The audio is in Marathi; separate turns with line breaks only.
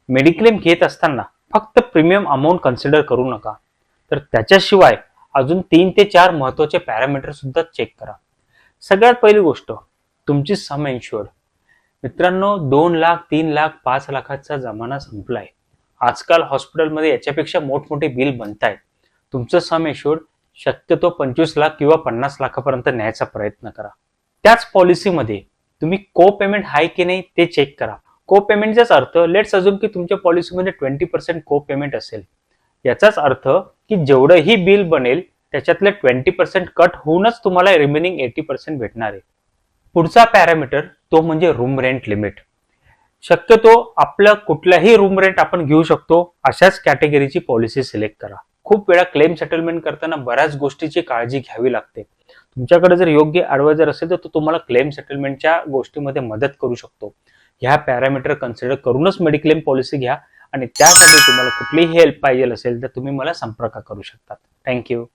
मेडिक्लेम घेत असताना फक्त प्रीमियम अमाऊंट कन्सिडर करू नका, तर त्याच्याशिवाय अजून 3 ते 4 महत्वाचे पॅरामीटर सुद्धा चेक करा. सगळ्यात पहिली गोष्ट, तुमची सम इन्शुअर्ड. मित्रांनो, 2 लाख, 3 लाख, 5 लाखाचा जमाना संपलाय. आजकाल हॉस्पिटलमध्ये याच्यापेक्षा मोठमोठे बिल बनतायत. तुमचं सम इन्शुअर्ड शक्यतो 25 लाख किंवा 50 लाखापर्यंत न्यायचा प्रयत्न करा. त्याच पॉलिसीमध्ये तुम्ही को पेमेंट आहे की नाही ते चेक करा. को पेमेंटचाच अर्थ, लेट्स अजून की तुमच्या पॉलिसीमध्ये 20% को पेमेंट असेल. याचाच अर्थ की जेवढंही बिल बनेल त्याच्यातले 20% कट होऊनच तुम्हाला रिमेनिंग 80% भेटणार आहे. पुढचा पॅरामीटर तो म्हणजे रूम रेंट लिमिट. शक्यतो आपलं कुठल्याही रूम रेंट आपण घेऊ शकतो अशाच कॅटेगरीची पॉलिसी सिलेक्ट करा. खूप वेळा क्लेम सेटलमेंट करताना बऱ्याच गोष्टीची काळजी घ्यावी लागते. तुमच्याकडे जर योग्य ॲडवायझर असेल तर तो तुम्हाला क्लेम सेटलमेंटच्या गोष्टीमध्ये मदत करू शकतो. ह्या पॅरामीटर कन्सिडर करूनच मेडिक्लेम पॉलिसी घ्या आणि त्यासाठी तुम्हाला कुठलीही हेल्प पाहिजे असेल तर तुम्ही मला संपर्क करू शकता. थँक्यू.